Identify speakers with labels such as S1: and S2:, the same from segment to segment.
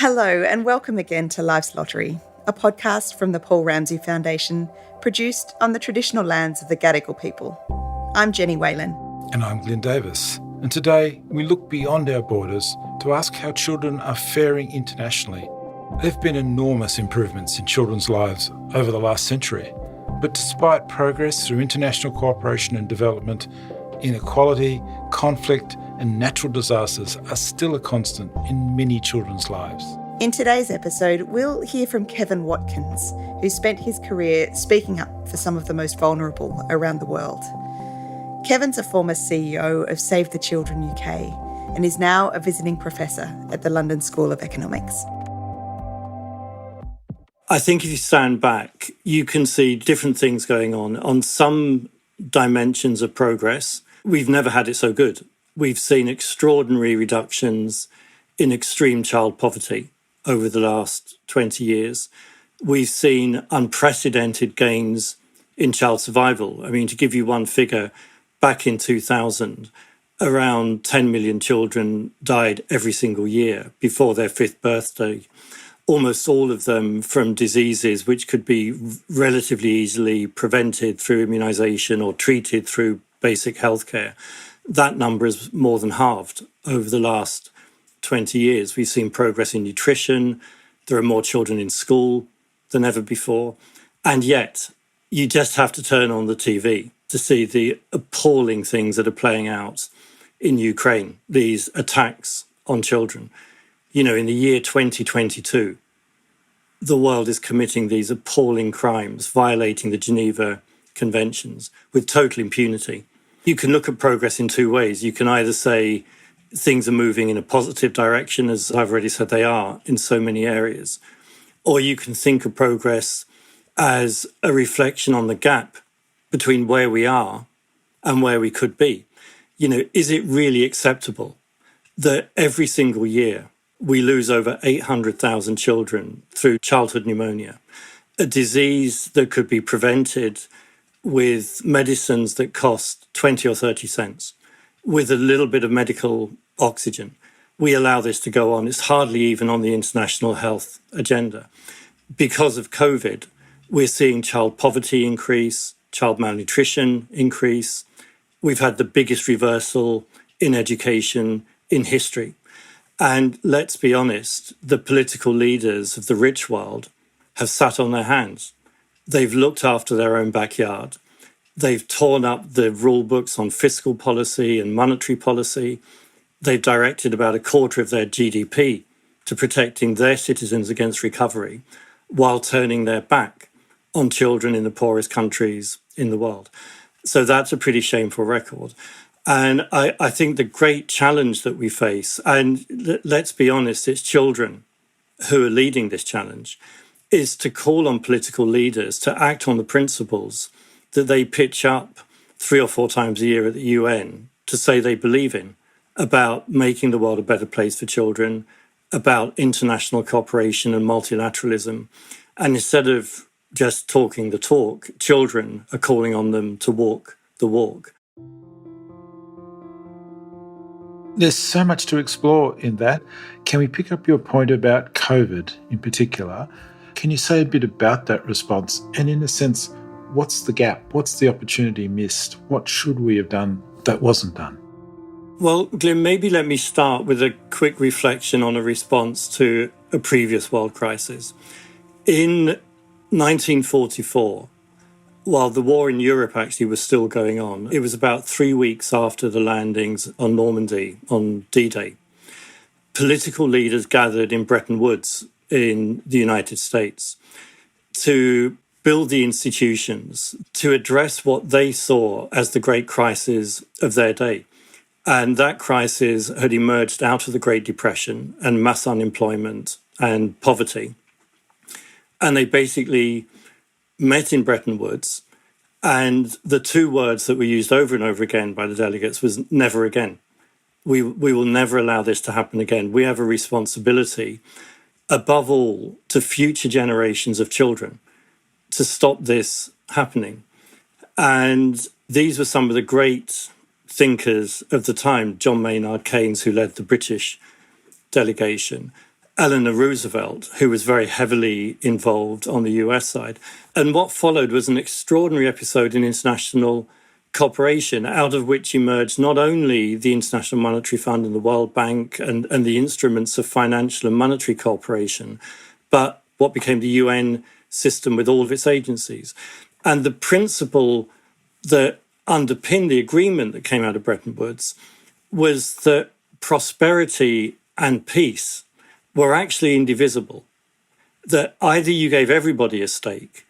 S1: Hello and welcome again to Life's Lottery, a podcast from the Paul Ramsay Foundation, produced on the traditional lands of the Gadigal people. I'm Jenny Whalen.
S2: And I'm Glenn Davis. And today we look beyond our borders to ask how children are faring internationally. There have been enormous improvements in children's lives over the last century. But despite progress through international cooperation and development, inequality, conflict, and natural disasters are still a constant in many children's lives.
S1: In today's episode, we'll hear from Kevin Watkins, who spent his career speaking up for some of the most vulnerable around the world. Kevin's a former CEO of Save the Children UK and is now a visiting professor at the London School of Economics.
S3: I think if you stand back, you can see different things going on. On some dimensions of progress, we've never had it so good. We've seen extraordinary reductions in extreme child poverty over the last 20 years. We've seen unprecedented gains in child survival. I mean, to give you one figure, back in 2000, around 10 million children died every single year before their fifth birthday. Almost all of them from diseases which could be relatively easily prevented through immunisation or treated through basic healthcare. That number is more than halved over the last 20 years. We've seen progress in nutrition. There are more children in school than ever before. And yet, you just have to turn on the TV to see the appalling things that are playing out in Ukraine, these attacks on children. You know, in the year 2022, the world is committing these appalling crimes, violating the Geneva Conventions with total impunity. You can look at progress in two ways. You can either say things are moving in a positive direction, as I've already said they are in so many areas, or you can think of progress as a reflection on the gap between where we are and where we could be. You know, is it really acceptable that every single year we lose over 800,000 children through childhood pneumonia, a disease that could be prevented with medicines that cost 20 or 30 cents, with a little bit of medical oxygen? We allow this to go on. It's hardly even on the international health agenda. Because of COVID, we're seeing child poverty increase, child malnutrition increase. We've had the biggest reversal in education in history. And let's be honest, the political leaders of the rich world have sat on their hands. They've looked after their own backyard. They've torn up the rule books on fiscal policy and monetary policy. They've directed about a quarter of their GDP to protecting their citizens against recovery while turning their back on children in the poorest countries in the world. So that's a pretty shameful record. And I think the great challenge that we face, and let's be honest, it's children who are leading this challenge, is to call on political leaders to act on the principles that they pitch up 3 or 4 times a year at the UN to say they believe in, about making the world a better place for children, about international cooperation and multilateralism. And instead of just talking the talk, children are calling on them to walk the walk.
S2: There's so much to explore in that. Can we pick up your point about COVID in particular? Can you say a bit about that response? And in a sense, what's the gap? What's the opportunity missed? What should we have done that wasn't done?
S3: Well, Glenn, maybe let me start with a quick reflection on a response to a previous world crisis. In 1944, while the war in Europe actually was still going on, it was about 3 weeks after the landings on Normandy on D-Day. Political leaders gathered in Bretton Woods in the United States to build the institutions to address what they saw as the great crisis of their day. And that crisis had emerged out of the Great Depression and mass unemployment and poverty. And they basically met in Bretton Woods, and the 2 words that were used over and over again by the delegates was never again. We will never allow this to happen again. We have a responsibility, above all, to future generations of children to stop this happening. And these were some of the great thinkers of the time, John Maynard Keynes, who led the British delegation, Eleanor Roosevelt, who was very heavily involved on the US side. And what followed was an extraordinary episode in international cooperation, out of which emerged not only the International Monetary Fund and the World Bank and the instruments of financial and monetary cooperation, but what became the UN system with all of its agencies. And the principle that underpinned the agreement that came out of Bretton Woods was that prosperity and peace were actually indivisible, that either you gave everybody a stake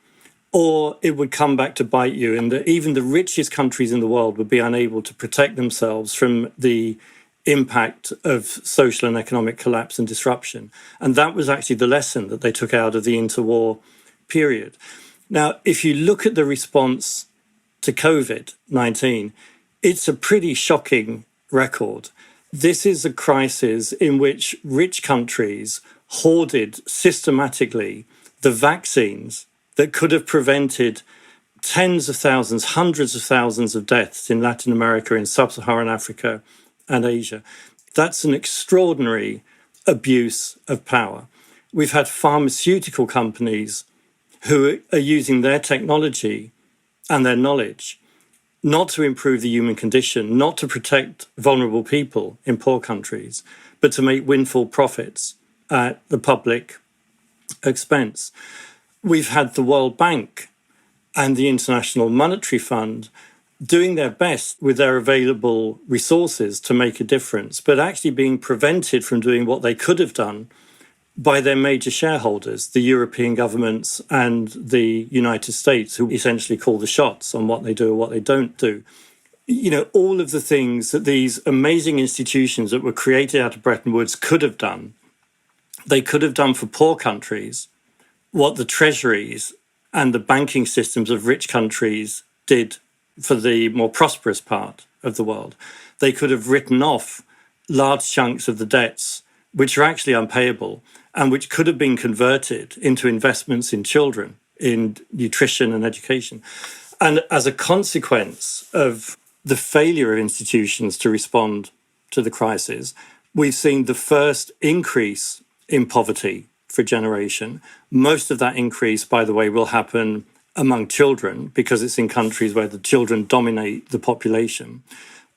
S3: or it would come back to bite you, and that even the richest countries in the world would be unable to protect themselves from the impact of social and economic collapse and disruption. And that was actually the lesson that they took out of the interwar period. Now, if you look at the response to COVID-19, it's a pretty shocking record. This is a crisis in which rich countries hoarded systematically the vaccines that could have prevented tens of thousands, hundreds of thousands of deaths in Latin America, in sub-Saharan Africa and Asia. That's an extraordinary abuse of power. We've had pharmaceutical companies who are using their technology and their knowledge not to improve the human condition, not to protect vulnerable people in poor countries, but to make windfall profits at the public expense. We've had the World Bank and the International Monetary Fund doing their best with their available resources to make a difference, but actually being prevented from doing what they could have done by their major shareholders, the European governments and the United States, who essentially call the shots on what they do or what they don't do. You know, all of the things that these amazing institutions that were created out of Bretton Woods could have done, they could have done for poor countries what the treasuries and the banking systems of rich countries did for the more prosperous part of the world. They could have written off large chunks of the debts, which are actually unpayable, and which could have been converted into investments in children, in nutrition and education. And as a consequence of the failure of institutions to respond to the crisis, we've seen the first increase in poverty for a generation. Most of that increase, by the way, will happen among children because it's in countries where the children dominate the population.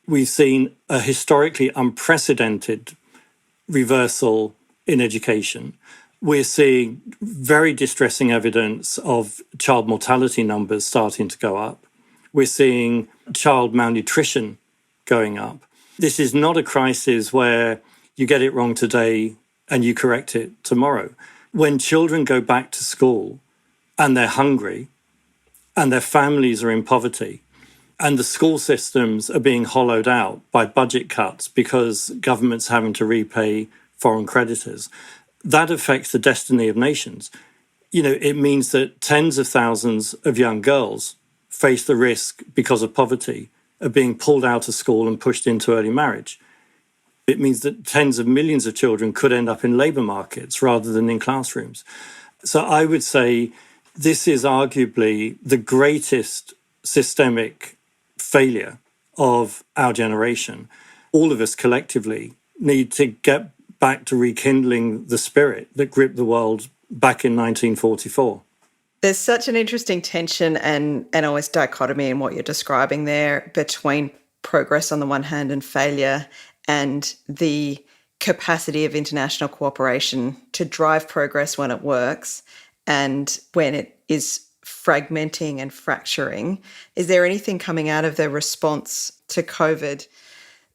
S3: We've seen a historically unprecedented reversal in education. We're seeing very distressing evidence of child mortality numbers starting to go up. We're seeing child malnutrition going up. This is not a crisis where you get it wrong today and you correct it tomorrow. When children go back to school and they're hungry and their families are in poverty and the school systems are being hollowed out by budget cuts because government's having to repay foreign creditors, that affects the destiny of nations. You know, it means that tens of thousands of young girls face the risk because of poverty of being pulled out of school and pushed into early marriage. It means that tens of millions of children could end up in labour markets rather than in classrooms. So I would say this is arguably the greatest systemic failure of our generation. All of us collectively need to get back to rekindling the spirit that gripped the world back in 1944.
S1: There's such an interesting tension and almost dichotomy in what you're describing there between progress on the one hand and failure, and the capacity of international cooperation to drive progress when it works and when it is fragmenting and fracturing. Is there anything coming out of the response to COVID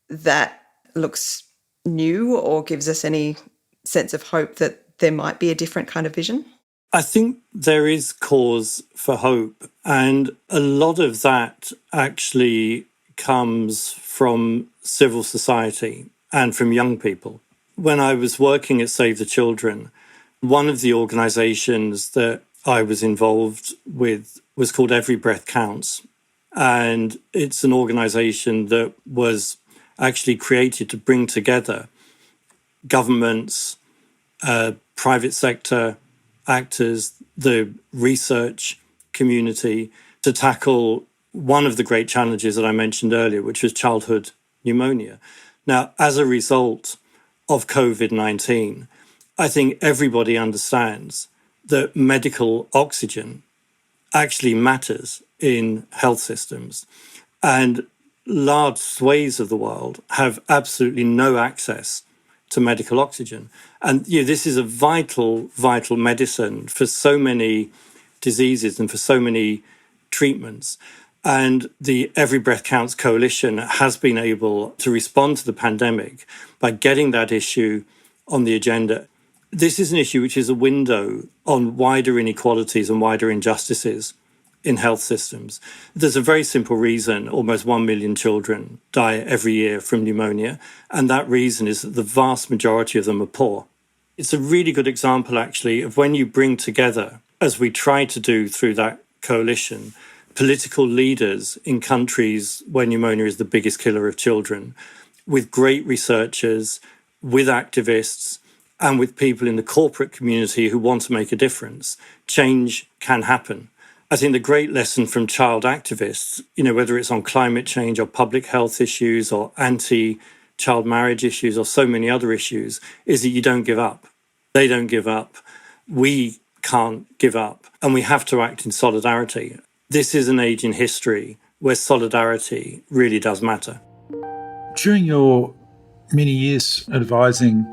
S1: that looks new or gives us any sense of hope that there might be a different kind of vision?
S3: I think there is cause for hope, and a lot of that actually comes from civil society and from young people. When I was working at Save the Children, one of the organisations that I was involved with was called Every Breath Counts. And it's an organisation that was actually created to bring together governments, private sector actors, the research community to tackle one of the great challenges that I mentioned earlier, which was childhood pneumonia. Now, as a result of COVID-19, I think everybody understands that medical oxygen actually matters in health systems. And large swathes of the world have absolutely no access to medical oxygen. And this is a vital, vital medicine for so many diseases and for so many treatments. And the Every Breath Counts Coalition has been able to respond to the pandemic by getting that issue on the agenda. This is an issue which is a window on wider inequalities and wider injustices in health systems. There's a very simple reason almost 1 million children die every year from pneumonia, and that reason is that the vast majority of them are poor. It's a really good example, actually, of when you bring together, as we try to do through that coalition, political leaders in countries where pneumonia is the biggest killer of children, with great researchers, with activists, and with people in the corporate community who want to make a difference. Change can happen. I think the great lesson from child activists, whether it's on climate change or public health issues or anti-child marriage issues or so many other issues, is that you don't give up. They don't give up. We can't give up. And we have to act in solidarity. This is an age in history where solidarity really does matter.
S2: During your many years advising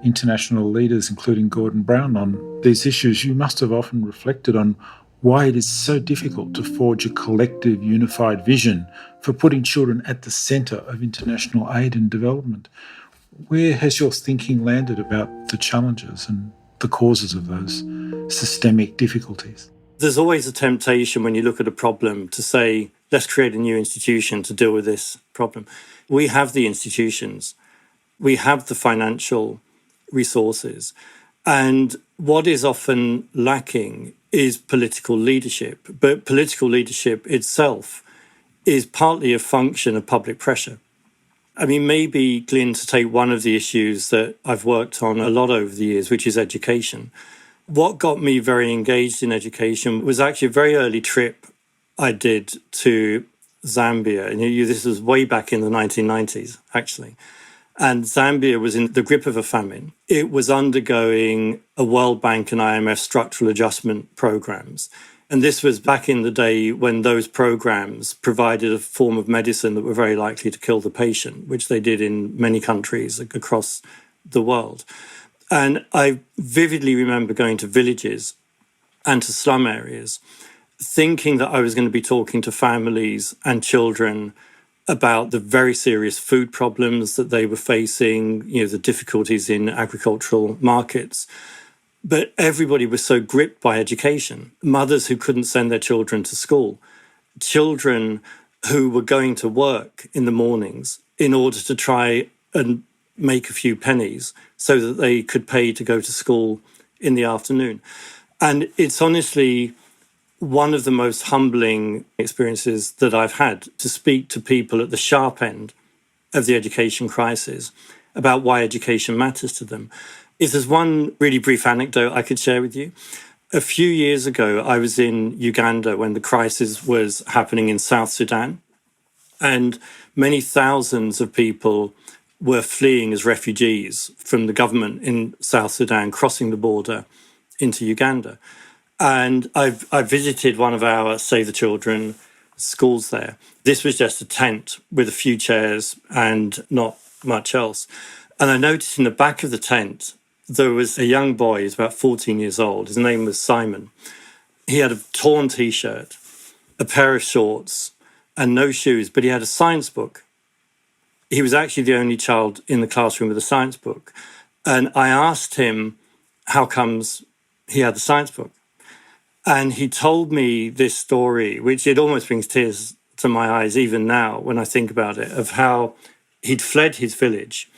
S2: international leaders, including Gordon Brown, on these issues, you must have often reflected on why it is so difficult to forge a collective, unified vision for putting children at the centre of international aid and development. Where has your thinking landed about the challenges and the causes of those systemic difficulties?
S3: There's always a temptation when you look at a problem to say, let's create a new institution to deal with this problem. We have the institutions. We have the financial resources. And what is often lacking is political leadership. But political leadership itself is partly a function of public pressure. I mean, maybe, Glyn, to take one of the issues that I've worked on a lot over the years, which is education. What got me very engaged in education was actually a very early trip I did to Zambia. And this was way back in the 1990s, actually. And Zambia was in the grip of a famine. It was undergoing a World Bank and IMF structural adjustment programs. And this was back in the day when those programs provided a form of medicine that were very likely to kill the patient, which they did in many countries across the world. And I vividly remember going to villages and to slum areas, thinking that I was going to be talking to families and children about the very serious food problems that they were facing, the difficulties in agricultural markets. But everybody was so gripped by education. Mothers who couldn't send their children to school, children who were going to work in the mornings in order to try and make a few pennies so that they could pay to go to school in the afternoon. And it's honestly one of the most humbling experiences that I've had to speak to people at the sharp end of the education crisis about why education matters to them. If there's one really brief anecdote I could share with you. A few years ago, I was in Uganda when the crisis was happening in South Sudan, and many thousands of people were fleeing as refugees from the government in South Sudan, crossing the border into Uganda. And I visited one of our Save the Children schools there. This was just a tent with a few chairs and not much else. And I noticed in the back of the tent, there was a young boy, he was about 14 years old. His name was Simon. He had a torn T-shirt, a pair of shorts, and no shoes, but he had a science book. He was actually the only child in the classroom with a science book. And I asked him how comes he had the science book. And he told me this story, which it almost brings tears to my eyes even now when I think about it, of how he'd fled his village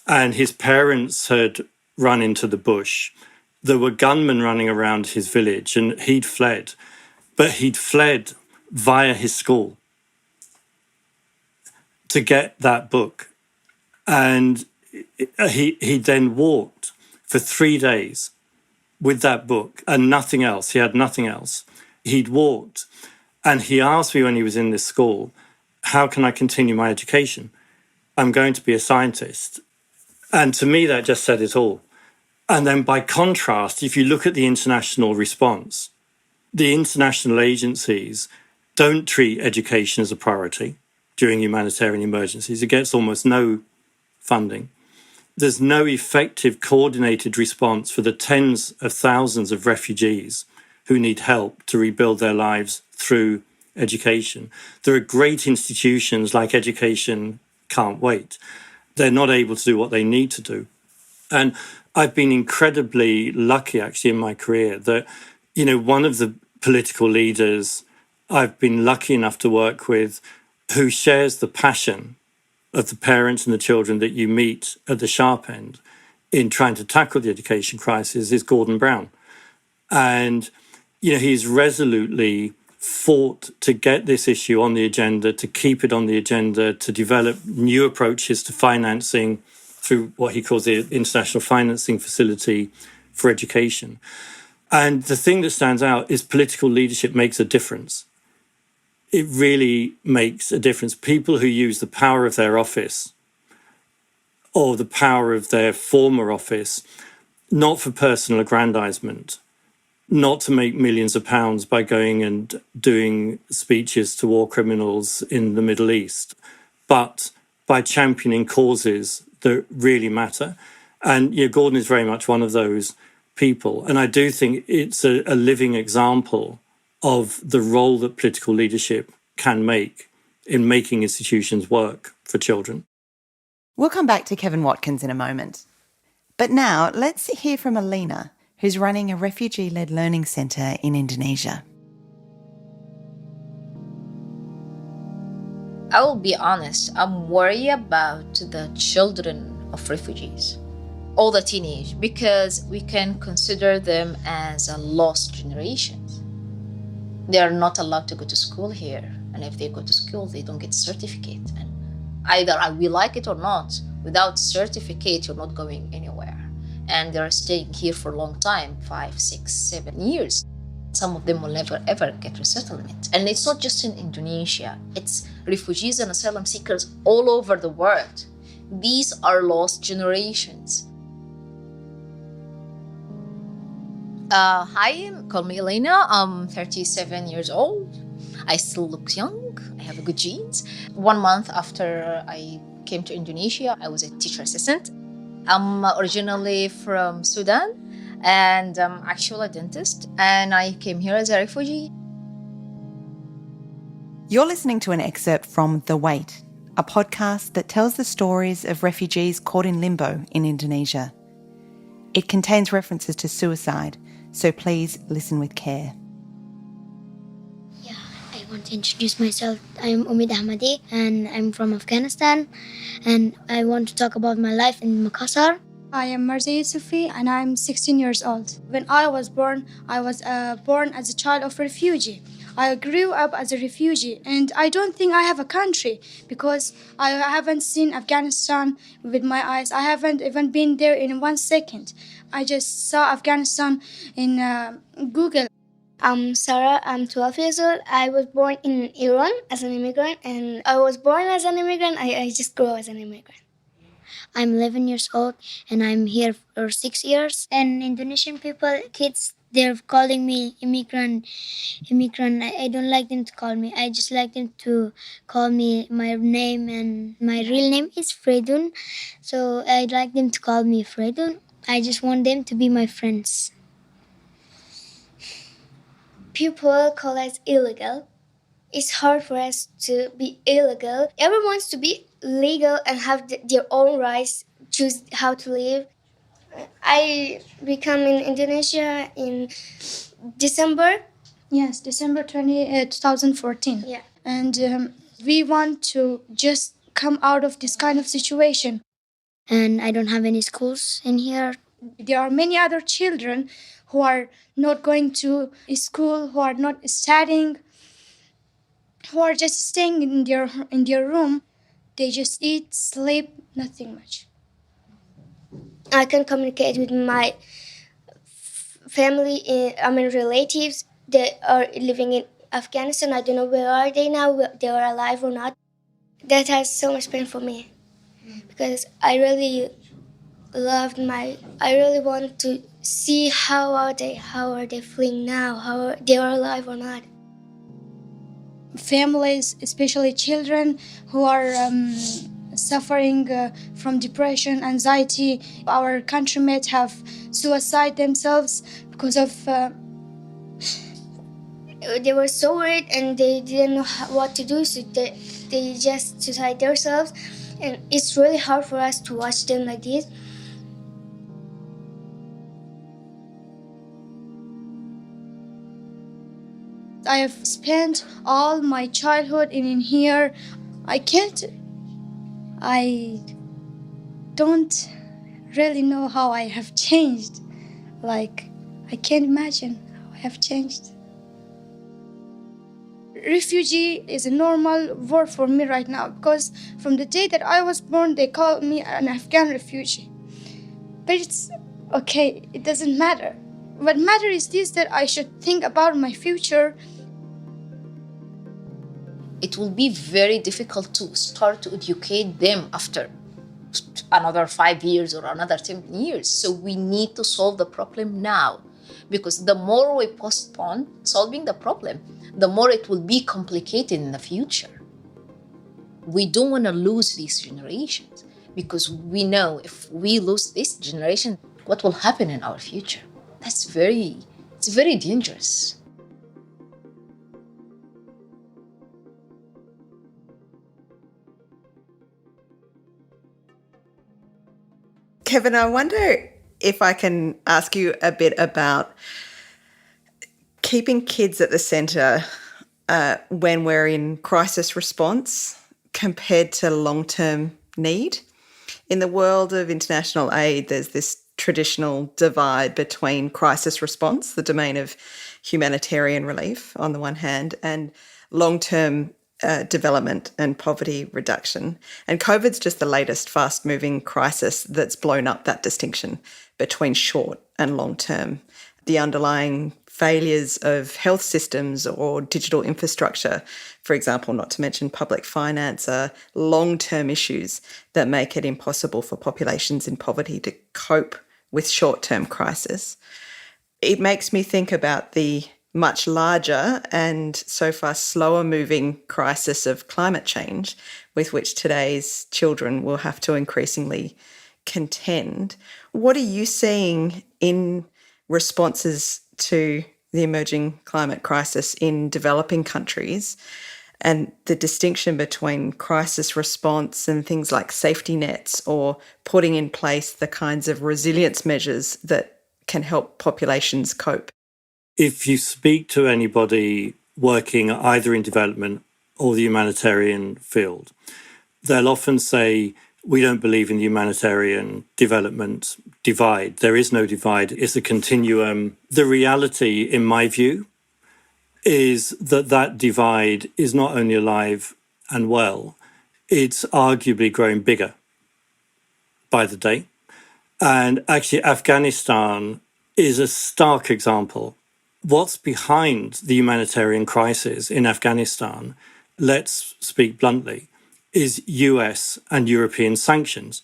S3: and his parents had run into the bush. There were gunmen running around his village and he'd fled, but he'd fled via his school to get that book. And he then walked for 3 days with that book and nothing else. He had nothing else. He'd walked and he asked me when he was in this school, how can I continue my education? I'm going to be a scientist. And to me, that just said it all. And then by contrast, if you look at the international response, the international agencies don't treat education as a priority during humanitarian emergencies. It gets almost no funding. There's no effective coordinated response for the tens of thousands of refugees who need help to rebuild their lives through education. There are great institutions like Education Can't Wait. They're not able to do what they need to do. And I've been incredibly lucky, actually, in my career that, one of the political leaders I've been lucky enough to work with who shares the passion of the parents and the children that you meet at the sharp end in trying to tackle the education crisis is Gordon Brown. And, he's resolutely fought to get this issue on the agenda, to keep it on the agenda, to develop new approaches to financing through what he calls the International Financing Facility for Education. And the thing that stands out is political leadership makes a difference. It really makes a difference. People who use the power of their office or the power of their former office, not for personal aggrandizement, not to make millions of pounds by going and doing speeches to war criminals in the Middle East, but by championing causes that really matter. And Gordon is very much one of those people. And I do think it's a living example of the role that political leadership can make in making institutions work for children.
S1: We'll come back to Kevin Watkins in a moment. But now let's hear from Alina, who's running a refugee-led learning centre in Indonesia.
S4: I will be honest, I'm worried about the children of refugees, all the teenage, because we can consider them as a lost generation. They are not allowed to go to school here. And if they go to school, they don't get a certificate. And either we like it or not, without certificate, you're not going anywhere. And they're staying here for a long time, 5, 6, 7 years. Some of them will never, ever get resettlement. And it's not just in Indonesia. It's refugees and asylum seekers all over the world. These are lost generations. Hi, call me Elena. I'm 37 years old. I still look young. I have good genes. 1 month after I came to Indonesia, I was a teacher assistant. I'm originally from Sudan, and I'm actually a dentist, and I came here as a refugee.
S1: You're listening to an excerpt from The Wait, a podcast that tells the stories of refugees caught in limbo in Indonesia. It contains references to suicide, so please listen with care.
S5: I want to introduce myself. I'm Umid Ahmadi and I'm from Afghanistan, and I want to talk about my life in Makassar.
S6: I am Marza Yusufi and I'm 16 years old. When I was born born as a child of refugee. I grew up as a refugee and I don't think I have a country because I haven't seen Afghanistan with my eyes. I haven't even been there in 1 second. I just saw Afghanistan in Google.
S5: I'm Sarah, I'm 12 years old. I was born in Iran as an immigrant, and I was born as an immigrant. I just grew as an immigrant. I'm 11 years old and I'm here for 6 years. And Indonesian people, kids, they're calling me immigrant. I don't like them to call me. I just like them to call me my name, and my real name is Fredun. So I'd like them to call me Fredun. I just want them to be my friends. People call us illegal. It's hard for us to be illegal. Everyone wants to be legal and have their own rights, choose how to live. I became in Indonesia in December.
S6: Yes, December 2014.
S5: Yeah.
S6: And we want to just come out of this kind of situation.
S5: And I don't have any schools in here.
S6: There are many other children who are not going to school, who are not studying, who are just staying in their room. They just eat, sleep, nothing much.
S5: I can communicate with my family, relatives that are living in Afghanistan. I don't know where are they now, they are alive or not. That has so much pain for me because I really loved I really want to see how are they feeling now, how they are alive or not.
S6: Families, especially children who are suffering from depression, anxiety. Our countrymen have suicide themselves because of
S5: they were so worried and they didn't know what to do, so they just suicide themselves, and it's really hard for us to watch them like this.
S6: I have spent all my childhood in here. I don't really know how I have changed. Like, I can't imagine how I have changed. Refugee is a normal word for me right now because from the day that I was born, they called me an Afghan refugee. But it's okay, it doesn't matter. What matters is this, that I should think about my future.
S4: It will be very difficult to start to educate them after another 5 years or another 10 years. So we need to solve the problem now, because the more we postpone solving the problem, the more it will be complicated in the future. We don't want to lose these generations, because we know if we lose this generation, what will happen in our future? It's very dangerous.
S1: Kevin, I wonder if I can ask you a bit about keeping kids at the centre when we're in crisis response compared to long-term need. In the world of international aid, there's this traditional divide between crisis response, the domain of humanitarian relief on the one hand, and long-term development and poverty reduction. And COVID's just the latest fast-moving crisis that's blown up that distinction between short and long-term. The underlying failures of health systems or digital infrastructure, for example, not to mention public finance, are long-term issues that make it impossible for populations in poverty to cope with short-term crisis. It makes me think about the much larger and so far slower moving crisis of climate change with which today's children will have to increasingly contend. What are you seeing in responses to the emerging climate crisis in developing countries, and the distinction between crisis response and things like safety nets or putting in place the kinds of resilience measures that can help populations cope?
S3: If you speak to anybody working either in development or the humanitarian field, they'll often say, we don't believe in the humanitarian development divide. There is no divide. It's a continuum. The reality, in my view, is that divide is not only alive and well, it's arguably growing bigger by the day. And actually, Afghanistan is a stark example. What's behind the humanitarian crisis in Afghanistan, let's speak bluntly, is US and European sanctions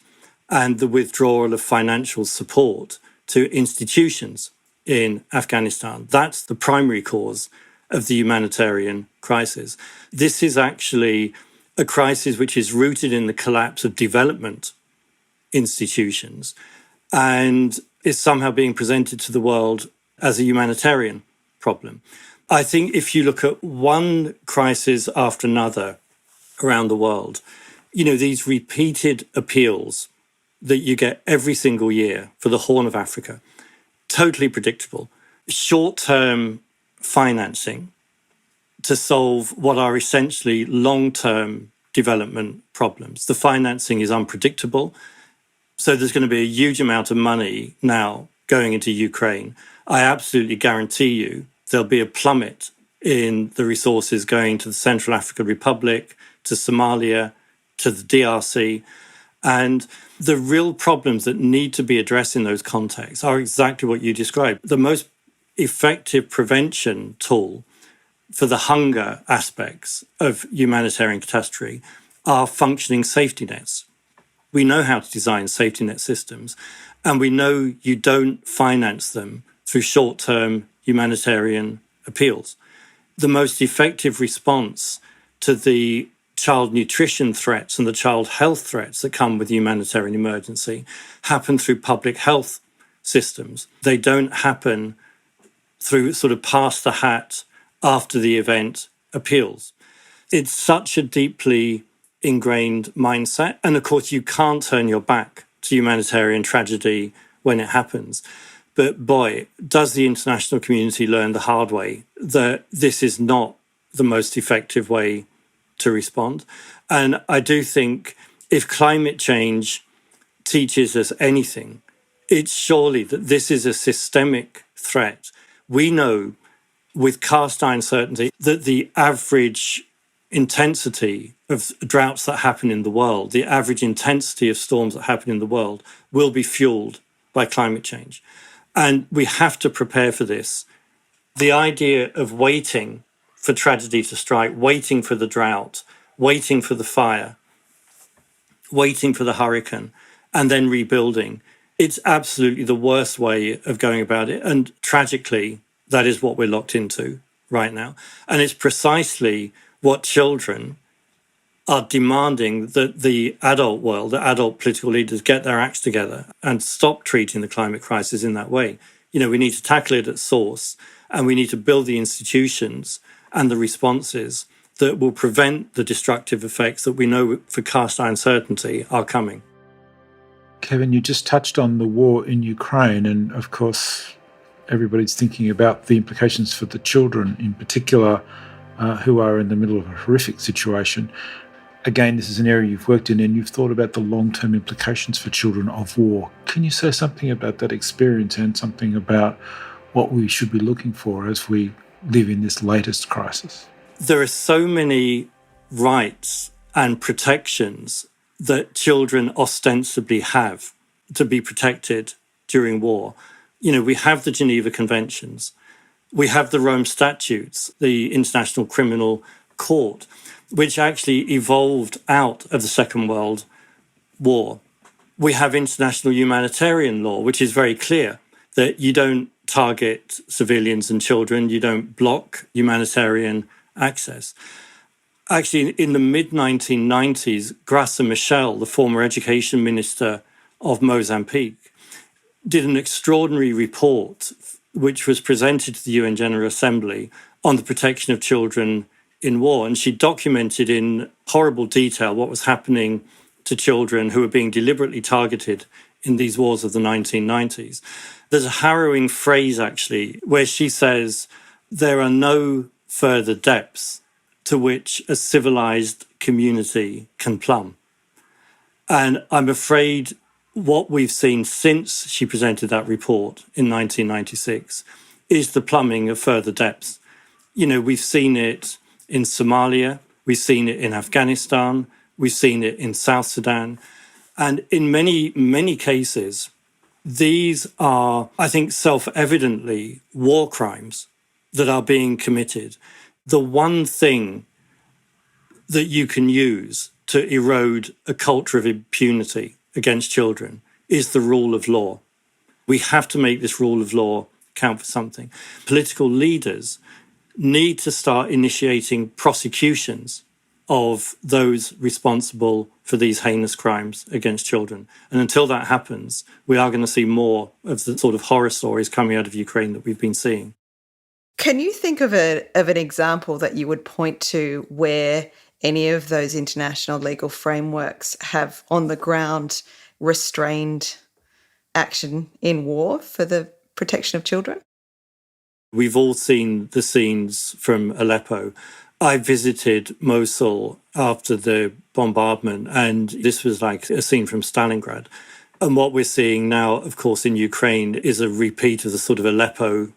S3: and the withdrawal of financial support to institutions in Afghanistan. That's the primary cause of the humanitarian crisis. This is actually a crisis which is rooted in the collapse of development institutions and is somehow being presented to the world as a humanitarian problem. I think if you look at one crisis after another around the world, you know, these repeated appeals that you get every single year for the Horn of Africa, totally predictable, short-term financing to solve what are essentially long-term development problems. The financing is unpredictable. So there's going to be a huge amount of money now going into Ukraine. I absolutely guarantee you there'll be a plummet in the resources going to the Central African Republic, to Somalia, to the DRC. And the real problems that need to be addressed in those contexts are exactly what you described. The most effective prevention tool for the hunger aspects of humanitarian catastrophe are functioning safety nets. We know how to design safety net systems, and we know you don't finance them through short-term humanitarian appeals. The most effective response to the child nutrition threats and the child health threats that come with humanitarian emergency happen through public health systems. They don't happen through sort of pass the hat after the event appeals. It's such a deeply ingrained mindset. And of course, you can't turn your back to humanitarian tragedy when it happens. But boy, does the international community learn the hard way that this is not the most effective way to respond. And I do think if climate change teaches us anything, it's surely that this is a systemic threat. We know with cast iron certainty that the average intensity of droughts that happen in the world, the average intensity of storms that happen in the world will be fueled by climate change. And we have to prepare for this. The idea of waiting for tragedy to strike, waiting for the drought, waiting for the fire, waiting for the hurricane, and then rebuilding, it's absolutely the worst way of going about it. And tragically, that is what we're locked into right now. And it's precisely what children are demanding that the adult world, the adult political leaders get their acts together and stop treating the climate crisis in that way. You know, we need to tackle it at source, and we need to build the institutions and the responses that will prevent the destructive effects that we know for cast iron certainty are coming.
S2: Kevin, you just touched on the war in Ukraine, and of course, everybody's thinking about the implications for the children in particular who are in the middle of a horrific situation. Again, this is an area you've worked in, and you've thought about the long-term implications for children of war. Can you say something about that experience and something about what we should be looking for as we live in this latest crisis?
S3: There are so many rights and protections that children ostensibly have to be protected during war. You know, we have the Geneva Conventions, we have the Rome Statutes, the International Criminal Court, which actually evolved out of the Second World War. We have international humanitarian law, which is very clear that you don't target civilians and children, you don't block humanitarian access. Actually, in the mid-1990s, Graça Machel, the former education minister of Mozambique, did an extraordinary report which was presented to the UN General Assembly on the protection of children in war. And she documented in horrible detail what was happening to children who were being deliberately targeted in these wars of the 1990s. There's a harrowing phrase, actually, where she says, there are no further depths to which a civilized community can plumb. And I'm afraid what we've seen since she presented that report in 1996 is the plumbing of further depths. You know, we've seen it in Somalia, we've seen it in Afghanistan, we've seen it in South Sudan. And in many, many cases, these are, I think, self-evidently war crimes that are being committed. The one thing that you can use to erode a culture of impunity against children is the rule of law. We have to make this rule of law count for something. Political leaders need to start initiating prosecutions of those responsible for these heinous crimes against children. And until that happens, we are going to see more of the sort of horror stories coming out of Ukraine that we've been seeing.
S1: Can you think of an example that you would point to where any of those international legal frameworks have on the ground restrained action in war for the protection of children?
S3: We've all seen the scenes from Aleppo. I visited Mosul after the bombardment, and this was like a scene from Stalingrad. And what we're seeing now, of course, in Ukraine is a repeat of the sort of Aleppo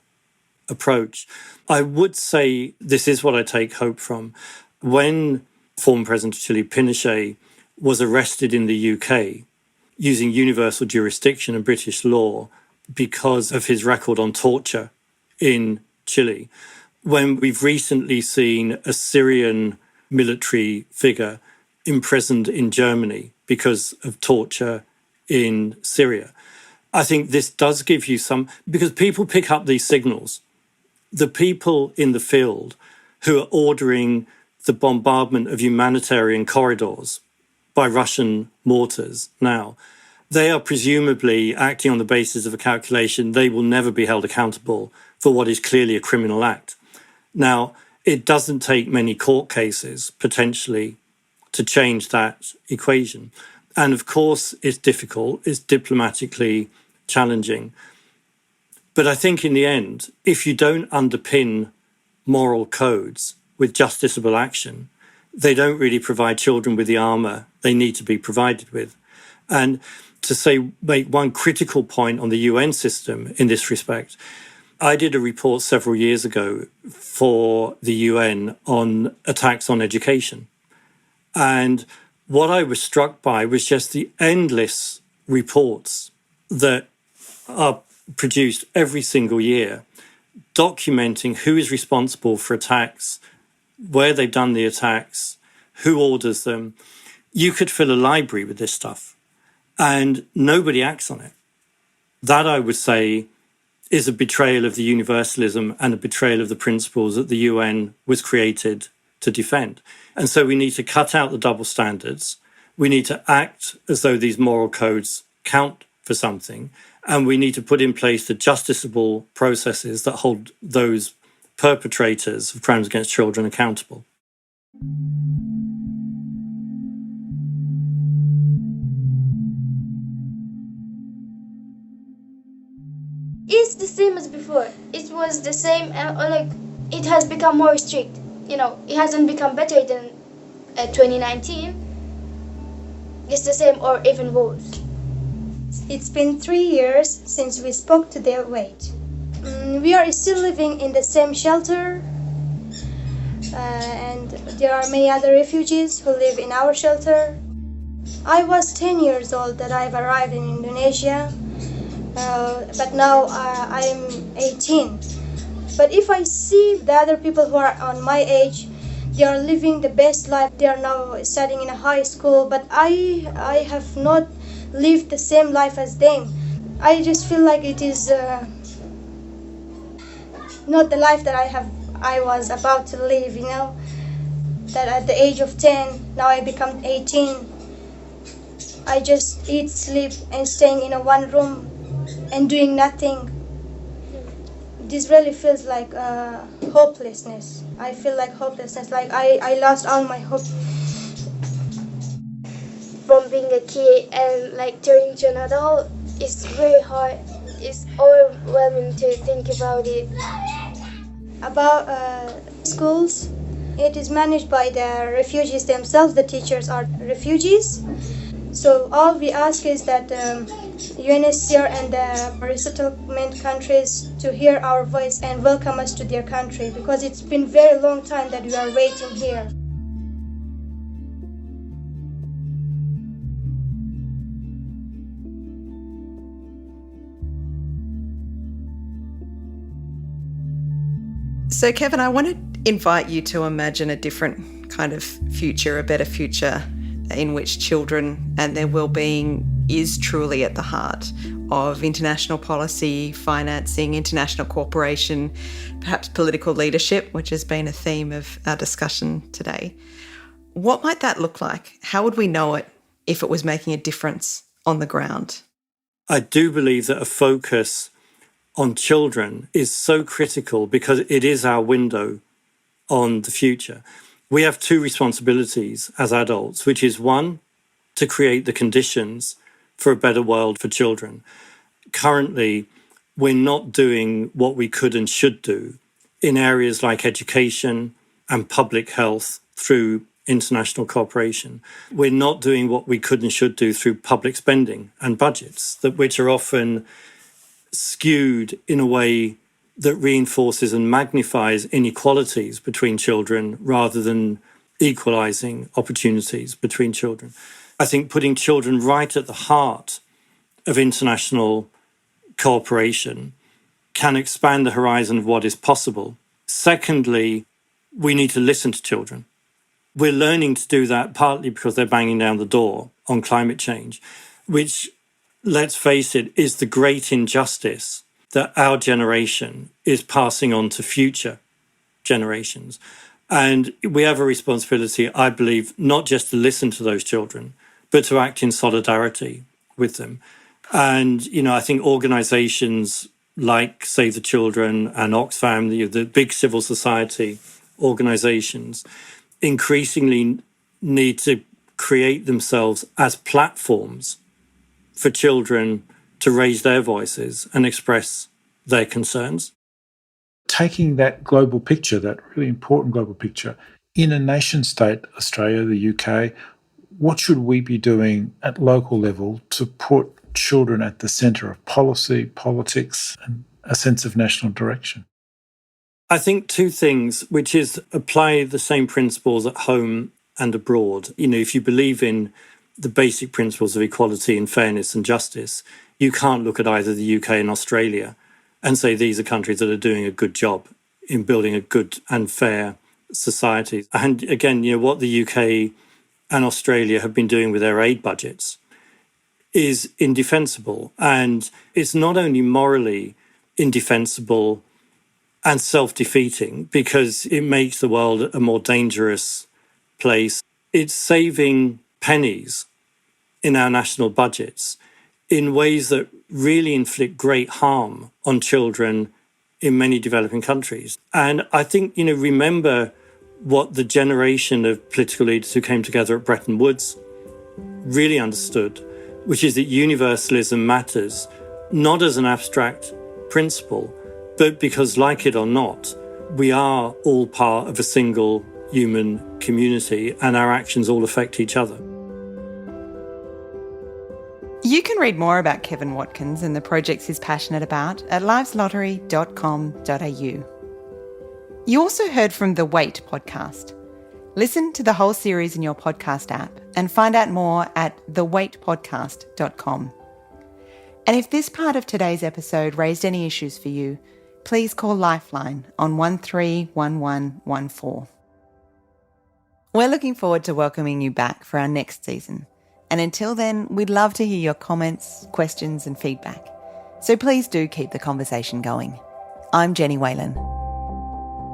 S3: approach. I would say this is what I take hope from. When former President of Chile, Pinochet, was arrested in the UK using universal jurisdiction and British law because of his record on torture in Chile, when we've recently seen a Syrian military figure imprisoned in Germany because of torture in Syria. I think this does give you some, because people pick up these signals. The people in the field who are ordering the bombardment of humanitarian corridors by Russian mortars now, they are presumably acting on the basis of a calculation they will never be held accountable for what is clearly a criminal act. Now, it doesn't take many court cases, potentially, to change that equation. And of course, it's difficult, it's diplomatically challenging. But I think in the end, if you don't underpin moral codes with justiciable action, they don't really provide children with the armour they need to be provided with. And to make one critical point on the UN system in this respect, I did a report several years ago for the UN on attacks on education. And what I was struck by was just the endless reports that are produced every single year, documenting who is responsible for attacks, where they've done the attacks, who orders them. You could fill a library with this stuff, and nobody acts on it. That, I would say, is a betrayal of the universalism and a betrayal of the principles that the UN was created to defend. And so we need to cut out the double standards. We need to act as though these moral codes count for something. And we need to put in place the justiciable processes that hold those perpetrators of crimes against children accountable.
S5: It's the same as before. It was the same, it has become more strict. It hasn't become better than 2019. It's the same or even worse.
S6: It's been 3 years since we spoke to their wage. We are still living in the same shelter, and there are many other refugees who live in our shelter. I was 10 years old that I've arrived in Indonesia, but now I am 18. But if I see the other people who are on my age, they are living the best life. They are now studying in a high school, but I have not lived the same life as them. I just feel like it is not the life that I was about to live, that at the age of 10, now I become 18. I just eat, sleep, and staying in a one room and doing nothing. This really feels like hopelessness. I feel like hopelessness, like I lost all my hope.
S5: From being a kid and turning to an adult, it's very hard. It's overwhelming to think about it.
S6: About schools, it is managed by the refugees themselves. The teachers are refugees. So all we ask is that UNHCR and the resettlement countries to hear our voice and welcome us to their country, because it's been a very long time that we are waiting here.
S1: So, Kevin, I want to invite you to imagine a different kind of future, a better future in which children and their well-being is truly at the heart of international policy, financing, international cooperation, perhaps political leadership, which has been a theme of our discussion today. What might that look like? How would we know it if it was making a difference on the ground?
S3: I do believe that a focus on children is so critical because it is our window on the future. We have two responsibilities as adults, which is one, to create the conditions for a better world for children. Currently, we're not doing what we could and should do in areas like education and public health through international cooperation. We're not doing what we could and should do through public spending and budgets, which are often skewed in a way that reinforces and magnifies inequalities between children rather than equalising opportunities between children. I think putting children right at the heart of international cooperation can expand the horizon of what is possible. Secondly, we need to listen to children. We're learning to do that partly because they're banging down the door on climate change, which, let's face it, is the great injustice that our generation is passing on to future generations. And we have a responsibility, I believe, not just to listen to those children, but to act in solidarity with them. And, I think organisations like Save the Children and Oxfam, the big civil society organisations, increasingly need to create themselves as platforms for children to raise their voices and express their concerns.
S2: Taking that global picture, that really important global picture, in a nation state, Australia, the UK, what should we be doing at local level to put children at the centre of policy, politics, and a sense of national direction?
S3: I think two things, which is apply the same principles at home and abroad. If you believe in the basic principles of equality and fairness and justice, you can't look at either the UK and Australia and say these are countries that are doing a good job in building a good and fair society. And again, what the UK and Australia have been doing with their aid budgets is indefensible. And it's not only morally indefensible and self-defeating because it makes the world a more dangerous place. It's saving pennies in our national budgets in ways that really inflict great harm on children in many developing countries. And I think, remember what the generation of political leaders who came together at Bretton Woods really understood, which is that universalism matters, not as an abstract principle, but because, like it or not, we are all part of a single human community and our actions all affect each other.
S1: You can read more about Kevin Watkins and the projects he's passionate about at liveslottery.com.au. You also heard from the Wait podcast. Listen to the whole series in your podcast app and find out more at thewaitpodcast.com. And if this part of today's episode raised any issues for you, please call Lifeline on 131114. We're looking forward to welcoming you back for our next season. And until then, we'd love to hear your comments, questions and feedback. So please do keep the conversation going. I'm Jenny Whalen.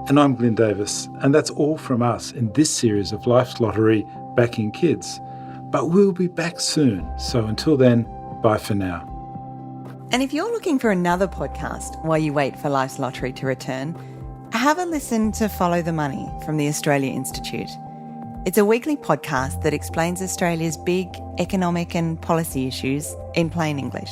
S2: And I'm Glyn Davis. And that's all from us in this series of Life's Lottery Backing Kids. But we'll be back soon. So until then, bye for now.
S1: And if you're looking for another podcast while you wait for Life's Lottery to return, have a listen to Follow the Money from the Australia Institute. It's a weekly podcast that explains Australia's big economic and policy issues in plain English.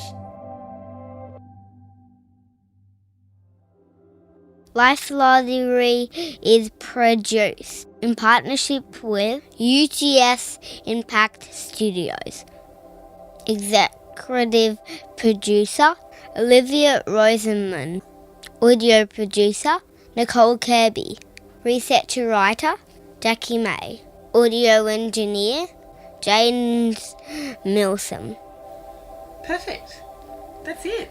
S5: Life Lottery is produced in partnership with UTS Impact Studios. Executive producer Olivia Rosenman. Audio producer Nicole Kirby. Researcher writer Jackie May. Audio engineer James Milsom.
S1: Perfect. That's it.